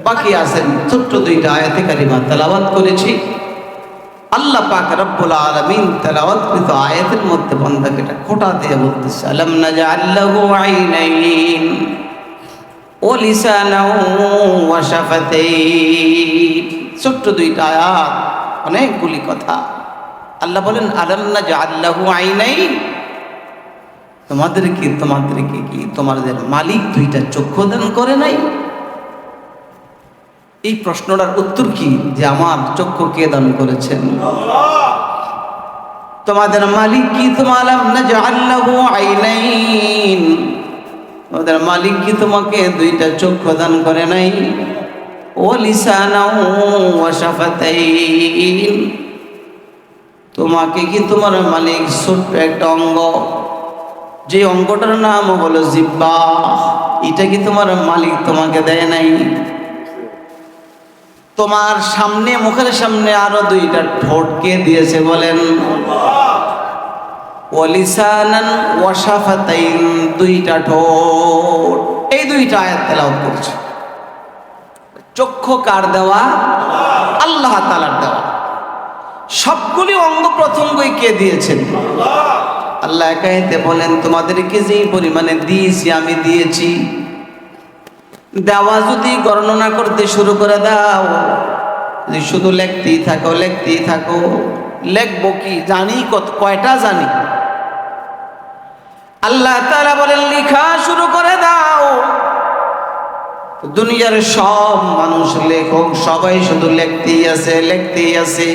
বাকি আছেন ছোট্ট দুইটা আয়াতে কারিমা তেলাওয়াত করেছি। আল্লাহ পাক রব্বুল আলামিন তেলাওয়াতকৃত আয়াতের মধ্যে বান্দাকে এটা খোঁটা দিয়ে বলতেছে, আলাম নাজআল লাহু আইনাইন ওয়া লিসানাও ওয়া শাফাতাইন। ছোট্ট দুইটা আয়াত, অনেকগুলি কথা। আল্লাহ বলেন, আলাম নাজআল লাহু আইনাইন, তোমাদেরকে কি তোমাদের মালিক দুইটা চক্ষু দান করে নাই? এই প্রশ্নটার উত্তর কি? যে আমার চক্ষু কে দান করেছেন? তোমাদের মালিক কি? তোমাদের মালিক কি তোমাকে দুইটা চক্ষু দান করে নাই? ও লিসানাও ওয়া শাফাতাইন, তোমাকে কি তোমার মালিক ছোট্ট একটা অঙ্গ, যে অঙ্গটার নাম হলো জিহ্বা, এটা কি তোমার মালিক তোমাকে দেয় নাই? তোমার সামনে, মুখের সামনে আরো দুইটা ঠোঁটকে দিয়েছে বলেন? ওয়ালিসানান ওয়া শাফাতাইন, দুইটা ঠোঁট। এই দুইটা আয়াত তেলাওয়াত করছে। চক্ষু কার দেওয়া? আল্লাহ তাআলার দেওয়া। সবগুলি অঙ্গ প্রত্যঙ্গই কে দিয়েছেন? আল্লাহ একাইতে বলেন, তোমাদেরকে যেই পরিমাণে দিয়েছি আমি দিয়েছি। দেওয়া যদি গণনা করতে শুরু করে দাও, যদি শুধু লিখতেই থাকো, লিখবো কি? জানি কয়টা জানি। আল্লাহ তাআলা বলেন, লেখা শুরু করে দাও। দুনিয়ার সব মানুষ লেখক, সবাই শুধু লিখতেই আছে।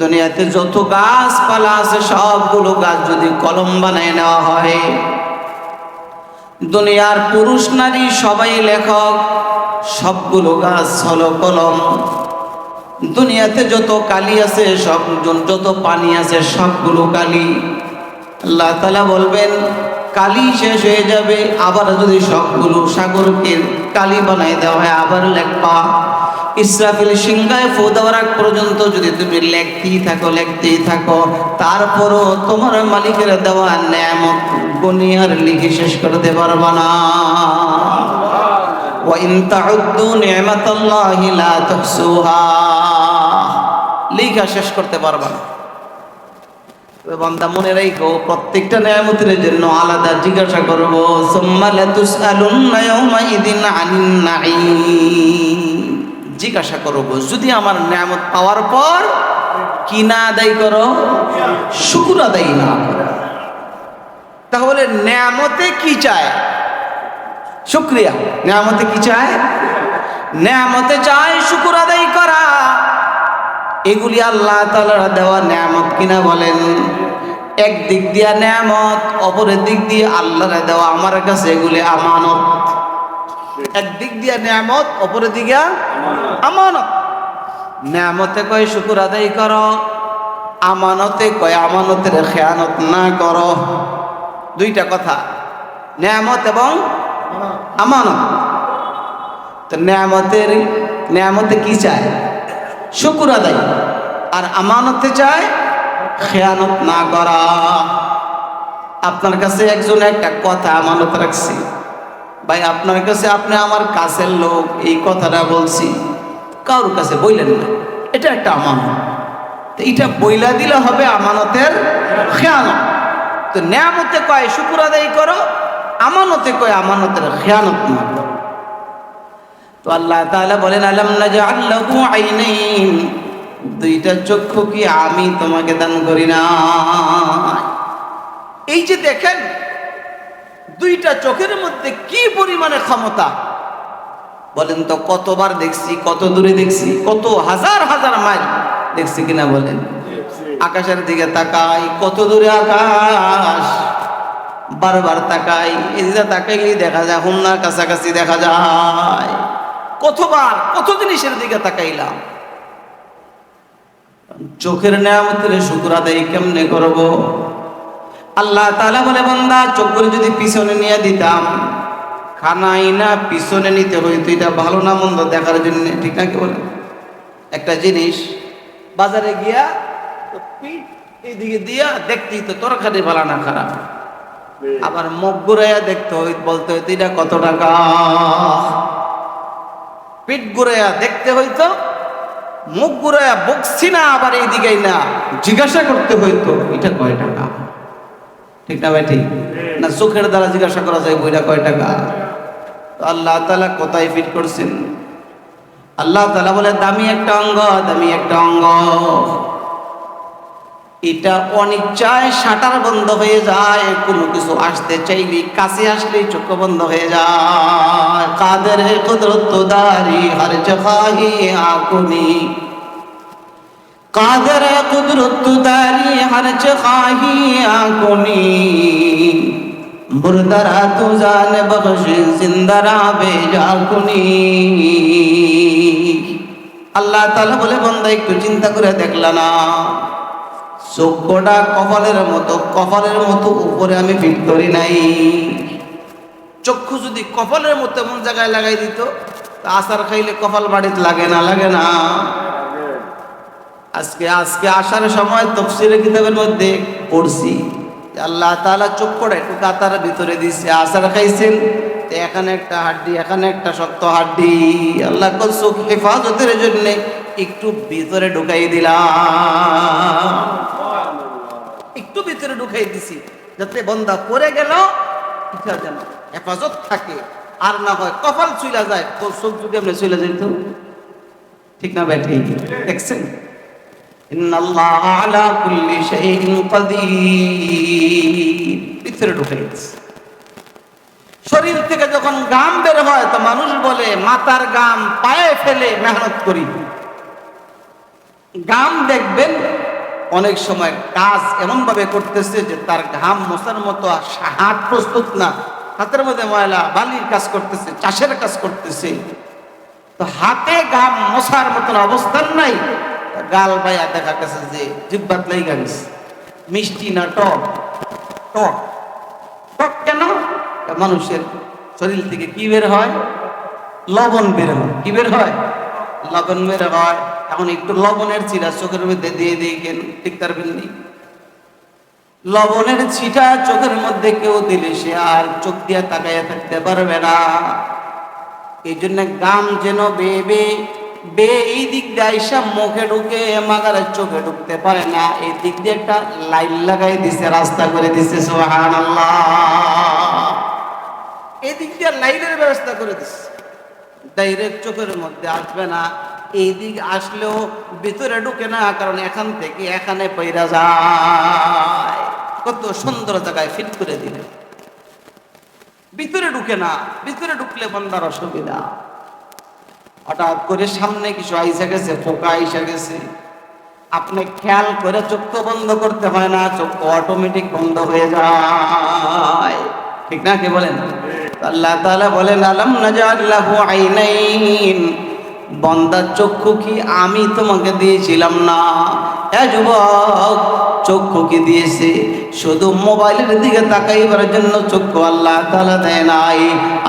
দুনিয়াতে যত গাছপালা আছে সবগুলো গাছ যদি কলম বানায় নেওয়া হয়, দুনিয়ার পুরুষ নারী সবাই লেখক, সবগুলো গাছ হলো কলম। দুনিয়াতে যত কালি আছে, যত পানি আছে সবগুলো কালি। আল্লাহ তাআলা বলবেন, কালি শেষ হয়ে যাবে, আবার যদি সবগুলো সাগরকে কালি বানাই দেওয়া হয়, আবার লেখবা। ইসরাফিল সিংহায় ফু দেওয়ার আগ পর্যন্ত যদি তুমি লিখতেই থাকো, তারপরও তোমার মালিকের দেওয়া নেয়ামত গুনিয়ার লিখে শেষ করতে পারবা না। ওয়া ইন তাউদ্দু নি'মাতাল্লাহি লা তুহসুহা, লিখা শেষ করতে পারবা না। বান্দা মনে রাখো, প্রত্যেকটা নেয়ামতের জন্য আলাদা জিজ্ঞাসা করব। সুম্মা লাতুসআলুন্না ইয়াওমাইযিন আনিন নাঈম, জিজ্ঞাসা করব যদি আমার নেয়ামত পাওয়ার পর কি না আদায় করো, শুকর আদায় না করো। তাহলে নেয়ামতে কি চায়? শুকরিয়া। নেয়ামতে কি চায়? নেয়ামতে চায় শুকর আদায় করা। এগুলি আল্লাহ তাআলার দেওয়া নেয়ামত কিনা বলেন? এক দিক দিয়া নেয়ামত, অপরের দিক দিয়ে আল্লাহর দেওয়া আমার কাছে এগুলি আমানত। একদিক দিয়া নেয়ামত, অপরের দিকে আমানত। নেয়ামতে কয় শুকর আদায় করো, আমানতে কয় আমানতের খেয়ানত না করো। দুইটা কথা, নেয়ামত এবং আমানত। তো নেয়ামতে কি চায়? শুকর আদায়। আর আমানতে চায় খেয়ানত না করা। আপনার কাছে একজন একটা কথা আমানত রাখছি, ভাই আপনার কাছে, আপনি আমার কাছের লোক, এই কথাটা বলছি, কারোর কাছে বললেন না, এটা একটা আমানত। তো এটা বইলা দিলে হবে আমানতের খেয়ানত। তো নেয়ামতে কয় শুকর আদায় করো, আমানতে কয় আমানতের খেয়ানত না করো। তো আল্লাহ তাআলা বলেন, আলাম নাজআল লাহু আইনাইন, দুইটা চক্ষু কি আমি তোমাকে দান করি না? এই যে দেখেন, দুইটা চোখের মধ্যে কি পরিমাণে ক্ষমতা বলেন তো। কতবার দেখছি, কত দূরে দেখছি, কত হাজার হাজার মাইল দেখছি কিনা বলেন? আকাশের দিকে তাকাই, কত দূরে আকাশ, বারবার তাকাই। এদিকে তাকাইলেই দেখা যায় হুমনার কাছাকাছি দেখা যায়। কতবার কত জিনিসের দিকে তাকাইলাম। চোখের নেয়ামতের শুকর আদায় কেমনে করব? আল্লাহ তাআলা বলে, বান্দা চোখগুলো যদি পিছনে নিয়ে দিতাম, খানাই না পিছনে নিতে হইতো, এটা ভালো না মন্দ দেখার জন্য, ঠিক না? কি বলে? একটা জিনিস বাজারে গিয়া পিঠ এইদিকে দিয়া দেখতেই তো তরকারি ভালো না খারাপ, আবার মুখ ঘুরাইয়া দেখতে হইত, বলতে হইতো এটা কত টাকা। পিঠ ঘুরাইয়া দেখতে হইতো, মুখ ঘুরাইয়া বকছি না আবার এইদিকে না জিজ্ঞাসা করতে হইতো এটা কয় টাকা। ঠিক না ভাই? ঠিক না? চোখের দ্বারা জিজ্ঞাসা করা যায় বইটা কয় টাকা। তো আল্লাহ তাআলা কোথায় ফিট করছেন? আল্লাহ তাআলা বলে দামি একটা অঙ্গ, দামি একটা অঙ্গ, এটা অনিচ্ছায় শাটার বন্ধ হয়ে যায়, কোনো কিছু আসতে চাইলে কাছে আসলেই চোখ বন্ধ হয়ে যায়। কাদের কুদরত দারি হর জখাহি আকুনি, কাদের কুদরত দারি হর জখাহি আকুনি, মুর্দারা তু জান বখশ জিন্দারা বেজাকুনি। আল্লাহ তাআলা বলে বান্দা একটু চিন্তা করে দেখলা না, চক্ষুটা কপালের মতো উপরে আমি ফিট করি নাই। চক্ষু যদি কপালের মতো এমন জায়গায় লাগাই দিত, আসার খাইলে কপাল বাড়িতে লাগে না? লাগে না? আজকে আসার সময় তাফসীরের কিতাবের মধ্যে পড়ছি আল্লাহ তাআলা চক্ষুটা একটু কাতার ভিতরে দিচ্ছে। আসার খাইছেন এখানে একটা হাড্ডি, এখানে একটা শক্ত হাড্ডি, আল্লাহ চোখ হেফাজতের জন্য একটু ভিতরে ঢুকাই দিলাম, একটু ভিতরে ঢুকাই দিছি যাতে বন্দা পড়ে গেল এটা যেন হেফাজত থাকে, আর না হয় কপাল চুইলা যায়, চোখ যদি আপনি চুইলা যেত। ঠিক না ভাই? ঠিক দেখছেন? ইন্নাল্লাহ আলা কুল্লি শাইইন কাদির, ভিতরে ঢুকাই দিছে। শরীর থেকে যখন ঘাম বের হয় তো মানুষ বলে মাথার ঘাম পায়ে ফেলে মেহনত করি। ঘাম দেখবেন অনেক সময় কাজ এমন ভাবে করতেছে যে তার ঘাম মোছার মতো হাত প্রস্তুত না, হাতের মধ্যে ময়লা, বালির কাজ করতেছে, চাষের কাজ করতেছে, তো হাতে ঘাম মোছার মতন অবস্থান নাই, গাল বাইয়া দেখা গেছে যে জিহ্বাত লাইগা গেছে। মিষ্টি না টক? টক। টক কেন? মানুষের শরীর থেকে কি বের হয়? লবণ বের হয়। কি বের হয়? লবণ বের হয়। এখন একটু লবণের ছিটা চোখের মধ্যে দিয়ে দিয়েছেন, ঠিক পারবেননি? লবণের ছিটা চোখের মধ্যে কেউ দিলে সে আর চোখ দিয়ে তাকাইয়া থাকতে পারবে না। এই জন্য গাম যেন বে এই দিক দিয়ে আইসা মুখে ঢুকে মাগারের চোখে ঢুকতে পারে না, এই দিক দিয়ে একটা লাইন লাগাই দিছে, রাস্তা করে দিছে। সুবহানাল্লাহ। এই দিক দিয়ে লাইনের ব্যবস্থা করে দিছে, ডাইরেক্ট চোখের মধ্যে আসবে না, এই দিক আসলেও ভিতরে ঢুকে না, কারণ এখান থেকে এখানে পয়রা যায়। কত সুন্দর জায়গায় ফিট করে দিলেন, ভিতরে ঢুকে না। ভিতরে ঢুকলে বান্দার অসুবিধা। হঠাৎ করে সামনে কিছু আইসা গেছে, পোকা আইসা গেছে, আপনি খেয়াল করে চোখ তো বন্ধ করতে হয় না, চোখ অটোমেটিক বন্ধ হয়ে যায়। ঠিক না? কে বলেন? আল্লাহ তাআলা বলেন আলাম নাজআল লাহু আইনাইন, বান্দার চক্ষু কি আমি তোমাকে দিয়েছিলাম না? এ যুবক, চক্ষু কি দিয়েছে? শুধু মোবাইলের দিকে তাকাইবার জন্য চক্ষু আল্লাহ তাআলা দেয় নাই।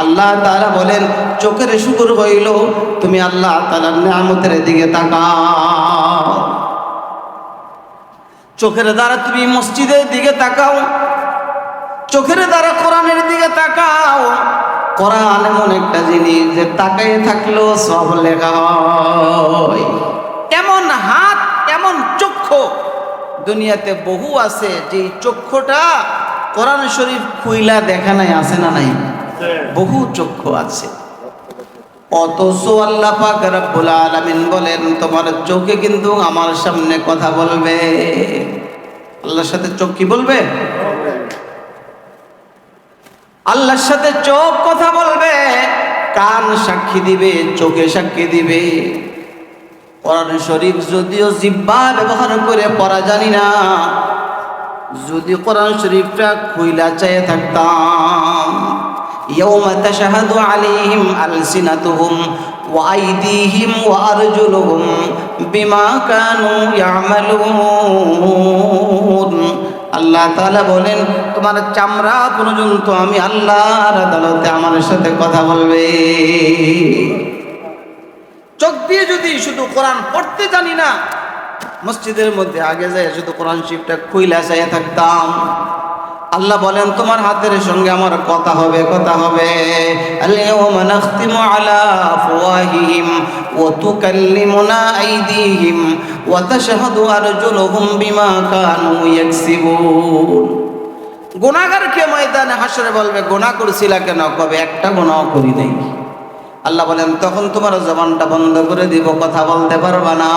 আল্লাহ তাআলা বলেন চোখের শুকর হইল তুমি আল্লাহ তাআলার নিয়ামতের দিকে তাকাও। চোখের দ্বারা তুমি মসজিদের দিকে তাকাও, চোখের দ্বারা কোরআনের দিকে তাকাও। কোরআন এমন একটা জিনিস যে তাকায় থাকলেও সব লেখা হয়। এমন হাত, এমন চক্ষু দুনিয়াতে বহু আছে, যে চক্ষুটা কোরআন শরীফ খুইলা দেখা নাই, আছে না নাই? বহু চক্ষু আছে। অথচ আল্লাহ পাক রব্বুল আলামিন বলেন তোমার চোখে কিন্তু আমার সামনে কথা বলবে। আল্লাহর সাথে চোখ কি বলবে? আল্লাহর সাথে চোখ কথা বলবে, কান সাক্ষী দিবে, চোখে সাক্ষী দিবে। কোরআন শরীফ যদিও জিহ্বা ব্যবহার করে পড়া জানি না, যদি কোরআন শরীফটা খুইলা চাইয়ে থাকতাম, ইয়াউমা তাশহাদু আলাইহিম আলসিনাতুহুম ওয়া আইদিহিম ওয়া আরজুলুহুম বিমা কানু ইয়ামালুন। আল্লাহ তাআলা বলেন তোমার চামড়া পর্যন্ত আমি আল্লাহর আদালতে আমার সাথে কথা বলবে। চোখ দিয়ে যদি শুধু কোরআন পড়তে জানি না, মসজিদের মধ্যে আগে যায় শুধু কোরআন শরীফটা খুইলা চাইয়া থাকতাম, আল্লাহ বলেন তোমার হাতের সঙ্গে আমার কথা হবে, কথা হবে। আল-ইয়াওমা নাখতিমু আলা আফওয়াহিহিম ওয়া তুকাল্লিমুনা আইদিহিম ওয়া তাশহাদু আরজুলুহুম বিমা কানু ইয়াকসিবুন। গুনাহগারকে ময়দানে হাসরে বলবে গুনাহ করছিলা কেন? কবে একটা গুনাহ করি নাই। আল্লাহ বলেন তখন তোমার জবানটা বন্ধ করে দিব, কথা বলতে পারবা না।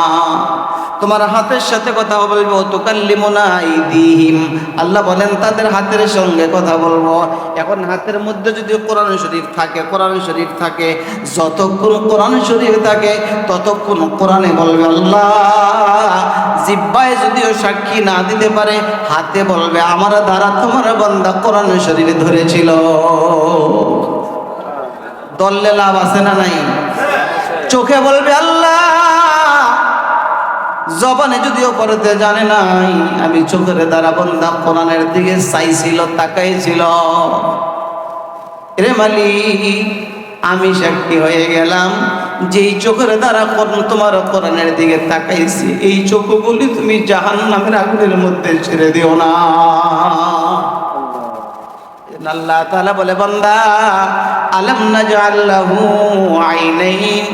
তোমার হাতের সাথে কথা বলবো, তুকাল্লিমুনা আইদিহিম, আল্লাহ বলেন তাদের হাতের সঙ্গে কথা বলবো। এখন হাতের মধ্যে যদি কোরআন শরীফ থাকে, কোরআন শরীফ থাকে, যতক্ষণ কোরআন শরীফ থাকে ততক্ষণ কোরআনে বলবে আল্লাহ। জিহ্বায় যদিও সাক্ষী না দিতে পারে, হাতে বলবে আমার দ্বারা তোমার বান্দা কোরআন শরীফ ধরেছিল। দললে লাভ আছে না নাই? চোখে বলবে আল্লাহ, জবানে যদিও পড়তে জানে নাই, আমি চোখের দ্বারা বান্দা কোরআনের দিকে চাইছিল, তাকাইছিল। রে মালিক, আমি সাক্ষী হয়ে গেলাম, যেই চোখের দ্বারা তোমার কোরআনের দিকে তাকাইছি, এই চোখগুলি তুমি জাহান্নামের আগুনের মধ্যে ছেড়ে দিও না। আল্লাহ তাআলা বলে বান্দা, আলাম নাজআল লাহু আইনাইন,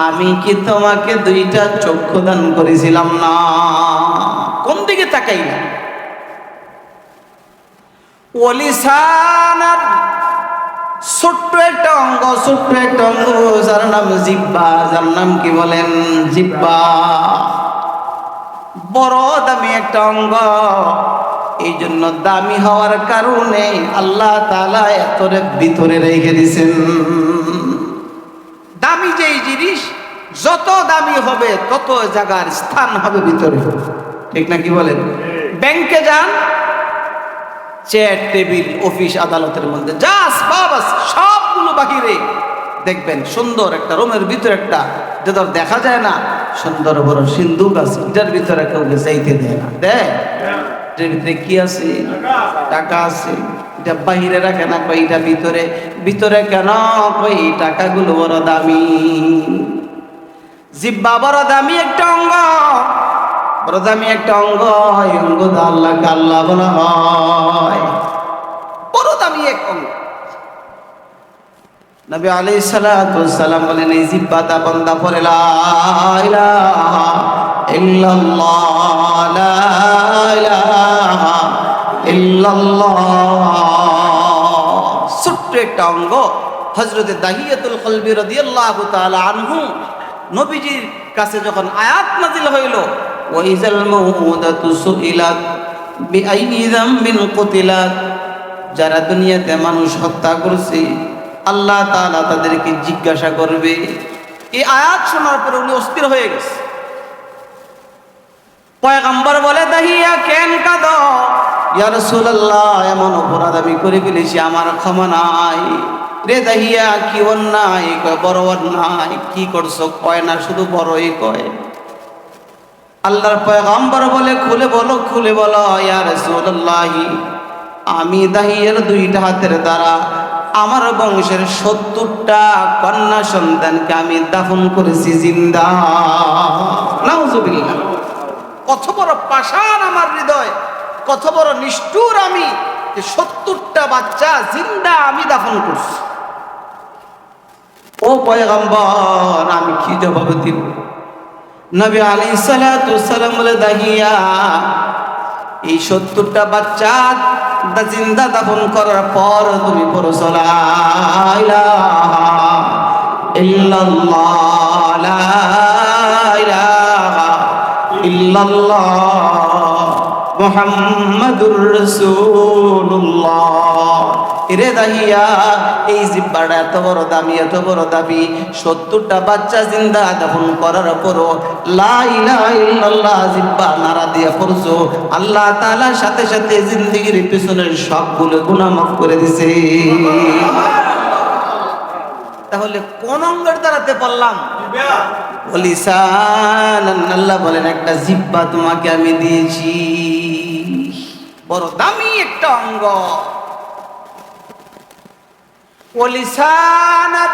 আমি কি তোমাকে দুইটা চক্ষু দান করেছিলাম না? কোন দিকে তাকাইলা? ওয়ালিসানার, ছোট্ট একটা অঙ্গ, ছোট্ট একটা অঙ্গ, যার নাম জিহ্বা। যার নাম কি বলেন? জিহ্বা। বড় দামি একটা অঙ্গ। এই জন্য দামি হওয়ার কারণে আল্লাহ তাআলা এতরে ভিতরে রেখে দিয়েছেন। দামি যেই জিনিস যত দামি হবে তত জায়গার স্থান হবে ভিতরে, ঠিক না কি বলেন? ব্যাংকে যান, চেয়ার টেবিল অফিস আদালতের মধ্যে যা আসবাব আছে সবগুলো বাহিরে দেখবেন। সুন্দর একটা রুমের ভিতরে একটা যেটা দেখা যায় না, সুন্দর বড় সিন্দুক আছে, এটার ভিতরে কেউ যাইতে দেয় না। দেয়? এটার ভিতরে কি আছে? টাকা আছে। এটা বাহিরে রাখে না, কই এটা ভিতরে। ভিতরে কেন? কই টাকাগুলো বড় দামি। জিহ্বা বড় দামি একটা অঙ্গ, বড় দামি একটা অঙ্গ। এই অঙ্গ আল্লাহকে আল্লাহ বলা হয়, বড় দামি এক অঙ্গ। নবী আলাইহিস সালাতু ওয়াস সালাম বলেন, এই জিহ্বাটা বান্দা পড়ে লা ইলাহা ইল্লাল্লাহ, লা ইলাহা ইল্লাল্লাহ। ছোট্ট একটা অঙ্গ। হযরতে দাহিয়াতুল কলবি রাদিয়াল্লাহু তাআলা আনহু নবীজির কাছে যখন আয়াত নাযিল হইল, ওয়াইজাল মাউউদাতু সুইলাত বিআইয়ি যামবিন কুতিলাত, যারা দুনিয়াতে মানুষ হত্যা করছে আল্লাহ তাআলা তাদেরকে জিজ্ঞাসা করবে। এই আয়াত শোনার পরে উনি অস্থির হয়ে গেছে। পয়গম্বর বলে, দাহিয়া কেন কাঁদো? ইয়া রাসূলুল্লাহ, এমন অপরাধ আমি করে ফেলেছি, আমার ক্ষমা নাই। রে দাহিয়া, কি অন্যায়? কয় বড় অন্যায়। কি করছো? কয় না, শুধু বড়ই কয়। আল্লাহর পয়গম্বর বলে, খুলে বলো, খুলে বলো। ইয়া রাসূলুল্লাহ, আমি দাহিয়ার দুইটা হাতের দ্বারা আমার বংশের 70টা কন্যা সন্তানকে আমি দাফন করেছি জিন্দা। নাউজুবিল্লাহ। কত বড় পাষাণ আমার হৃদয়, কত বড় নিষ্ঠুর আমি, যে 70টা বাচ্চা জিন্দা আমি দাফন করছি। ও পয়গম্বর, আমি কি জবাব দিব? নবী আলাইহিস সালাতু ওয়াস সালাম বলে, দাহিয়া, এই 70টা বাচ্চা জিন্দা দাফন করার পর তুমি পড়ো লা ইলাহা ইল্লাল্লাহ, লা ইলাহা ইল্লাল্লাহ মুহাম্মাদুর রাসূলুল্লাহ। এরে দাহিয়া, এই জিহ্বাটা এত বড় দামি, এত বড় দামি। 70টা বাচ্চা জিন্দা দাফন করার পরও লা ইলাহা ইল্লাল্লাহ জিহ্বা নারা দিয়া পড়ছো, আল্লাহ তাআলা সাথে সাথে জিন্দেগির পিছনের সবগুলো গুনাহ মাফ করে দিয়েছে। তাহলে কোন অঙ্গের দ্বারাতে পড়লাম? লিসান। আল্লাহ বলেন, একটা জিহ্বা তোমাকে আমি দিয়েছি, বড় দামি একটা অঙ্গ। ওয়ালিসানাত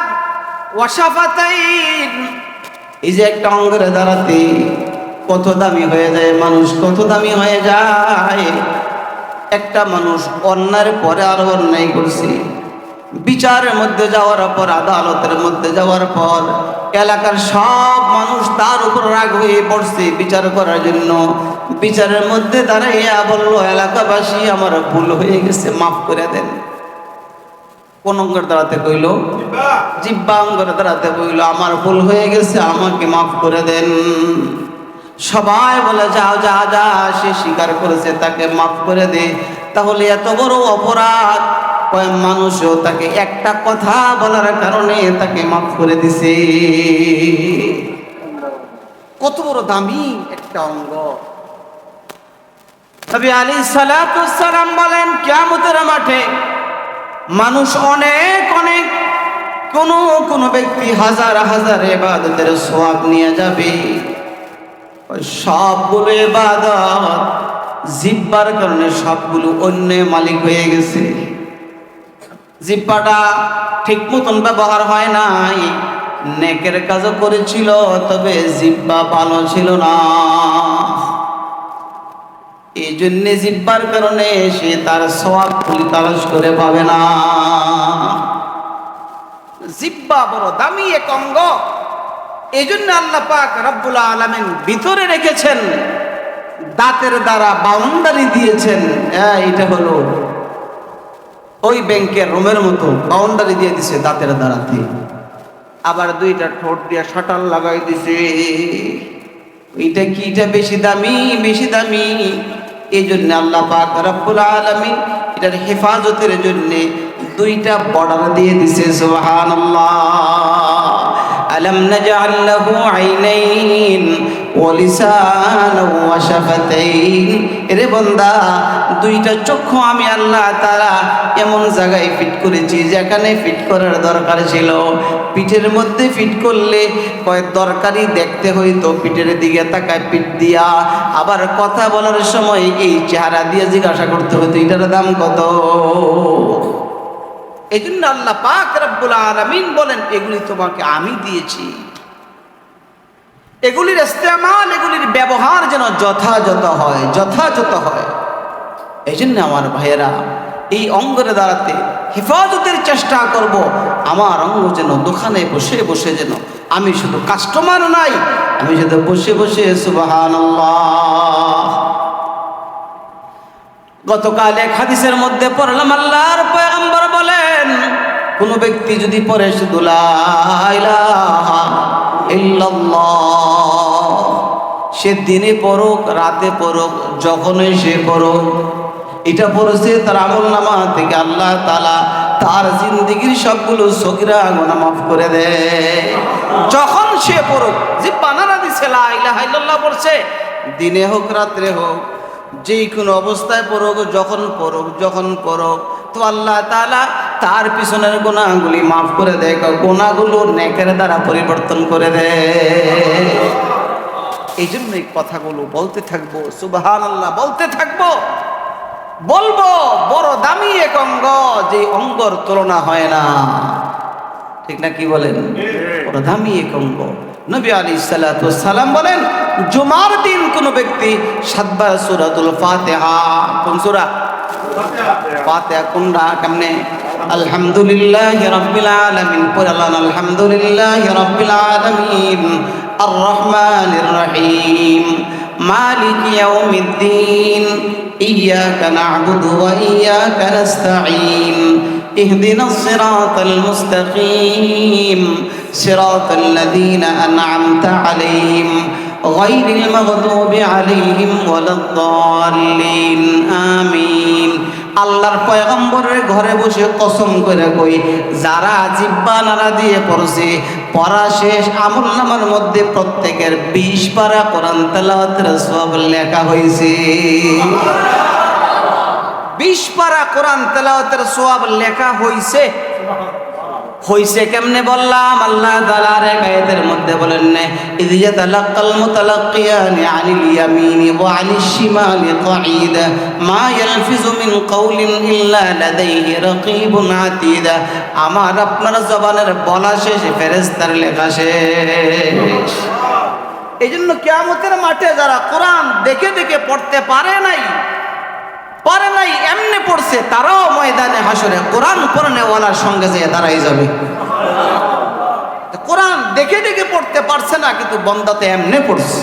ওয়াশাফাতাইন, এই যে একটা অঙ্গের দ্বারাতে কত দামি হয়ে যায় মানুষ, কত দামি হয়ে যায়। একটা মানুষ অন্যায়ের পরে আরো অন্যায় করছে, বিচারের মধ্যে যাওয়ার পর, আদালতের মধ্যে যাওয়ার পর এলাকার সব মানুষ তার উপর রাগ হয়ে পড়ছে বিচার করার জন্য। বিচারের মধ্যে দাঁড়াইয়া বলল, এলাকাবাসী আমার ভুল হয়ে গেছে, মাফ করে দেন। কোন অঙ্গের দাঁড়াতে কইল? জিহ্বা অঙ্গের দাঁড়াতে কইল, আমার ভুল হয়ে গেছে, আমাকে মাফ করে দেন। সবাই বলে, যাও যা যা, সে স্বীকার করেছে, তাকে মাফ করে দে। তাহলে এত বড় অপরাধ, কয়েক মানুষও তাকে একটা কথা বলার কারণে তাকে মাফ করে দিছে। কত বড় দামি একটা অঙ্গ। নবী আলাইহিস সালাতু ওয়াস সালাম বলেন, কিয়ামতের মাঠে মানুষ অনেক অনেক, কোন ব্যক্তি হাজার হাজার ইবাদতের সওয়াব নিয়ে যাবে। সবগুলো ইবাদত জিহ্বার কারণে সবগুলো অন্য মালিক হয়ে গেছে। জিহ্বাটা ঠিক মতন ব্যবহার হয় নাই, নেকের কাজও করেছিল, তবে জিহ্বা ভালো ছিল না। এই জন্য জিহ্বার কারণে সে তার সওয়াব তালাশ করে পাবে না। জিহ্বা বড় দামি এক অঙ্গ। এই জন্য আল্লাহ পাক রব্বুল আলামিন ভিতরে রেখেছেন, দাঁতের দ্বারা বাউন্ডারি দিয়েছেন। এটা হলো ওই ব্যাংকের রুমের মতো বাউন্ডারি দিয়ে দিছে দাঁতের দ্বারাতে। আবার দুইটা ঠোঁট দিয়ে শাটার লাগাই দিছে। এটা কি, এটা বেশি দামি, বেশি দামি। এই জন্য আল্লাহ পাক রব্বুল আলামিন এটার হেফাজতের জন্য দুইটা বর্ডার দিয়ে দিছে। সুবহানাল্লাহ। আলম নাজআল লাহু আইনাইন ওয়া লিসানান ওয়া শাফাতাইন। এরে বান্দা, দুইটা চক্ষু আমি আল্লাহ তাআলা এমন জায়গায় ফিট করেছি যেখানে ফিট করার দরকার ছিল। পিঠের মধ্যে ফিট করলে কয় দরকারি দেখতে হইতো পিঠের দিকে তাকায় পিঠ দিয়া, আবার কথা বলার সময় এই চেহারা দিয়ে জিজ্ঞাসা করতে হতো এটার দাম কত। এই জন্য আল্লাহ পাক রব্বুল আলামিন বলেন, এগুলি তোমাকে আমি দিয়েছি, এগুলির ইস্তেমাল, এগুলির ব্যবহার যেন যথাযথ হয়, যথাযথ হয়। এই জন্য আমার ভাইয়েরা, এই অঙ্গের দ্বারাতে হেফাজতের চেষ্টা করব। আমার অঙ্গ যেন দোকানে বসে বসে যেন আমি শুধু কাস্টমার নাই, আমি শুধু বসে বসে সুবহানাল্লাহ। গতকাল এক হাদিসের মধ্যে পড়লাম, আল্লাহর পয়গম্বর বলেন, কোন ব্যক্তি যদি পড়ে শুধু লা ইলাহা ইল্লাল্লাহ, সে দিনে পড়ুক রাতে পড়ুক যখনই সে পড়ুক, এটা পড়েছে তার আমলনামা থেকে আল্লাহ তাআলা তার জিন্দেগীর সবগুলো সগীরা গুনাহ মাফ করে দেয়। যখন সে পড়ুক, যে বানানা দিছে লা ইলাহা ইল্লাল্লাহ পড়ছে, দিনে হোক রাত্রে হোক, যে কোনো অবস্থায় পড়ুক, যখন পড়ুক, যখন পড়ুক, তো আল্লাহ তাআলা তার পিছনের গুনাহগুলি মাফ করে দেয়, গুনাহগুলো নেকের দ্বারা পরিবর্তন করে দেয়। এই জন্য এই কথাগুলো বলতে থাকবো, সুবহানাল্লাহ বলতে থাকবো, বলবো। বড় দামি এক অঙ্গ, যে অঙ্গর তুলনা হয় না, ঠিক না? কি বলেন? বড় দামি এক অঙ্গ। নবী আলাইহিস সালাতু ওয়াস সালাম বলেন, জুমার দিন কোন ব্যক্তি 7 বার সূরাতুল ফাতিহা, কোন সূরা? ফাতিহা। কোনটা? কেমনে? আলহামদুলিল্লাহি রাব্বিল আলামিন পড়লাম, আলহামদুলিল্লাহি রাব্বিল আলামিন আর রহমানির রহিম মালিকি ইয়াউমিদ্দিন ইয়্যাকা না'বুদু ওয়া ইয়্যাকা নাস্তাঈন ইহদিনাস সিরাতাল মুস্তাকিম সিরাতাল লাযীনা আন'আমতা আলাইহিম গায়রিল মাগদুবি আলাইহিম ওয়ালাদ-দাল্লিন আমিন। আল্লাহর পয়গম্বরের ঘরে বসে কসম করে কই, যারা জিহ্বা নাড়া দিয়ে পড়ছে, পড়া শেষ আমলনামার মধ্যে প্রত্যেকের 20 পারা কোরআন তেলাওয়াতের সওয়াব লেখা হয়েছে। 20 পারা কোরআন তেলাওয়াতের সওয়াব লেখা হয়েছে। হইছে কেমনে বললাম? আল্লাহ তাআলার আয়াতের মধ্যে বলেন না, ইয ইয়াতালাক্কাল মুতালাক্কিয়ানি আনিল ইয়ামিনি ওয়া আনিশ শিমালি কাঈদ মা ইয়ালফিজু মিন কাওলিন ইল্লা লাদাইহি রাকীবুন আতীদ। আমার আপনার জবানের বলা শেষ, ফেরেশতার লেখা শেষ। এই জন্য কিয়ামতের মাঠে যারা কোরআন দেখে দেখে পড়তে পারে নাই, পারে নাই এমনি পড়ছে, তারাও ময়দানে হাসরে কোরআন পড়নেওয়ালার সঙ্গে যেয়ে দাঁড়াই যাবে। কোরআন দেখে দেখে পড়তে পারছে না, কিন্তু বন্দাতে এমনি পড়ছে।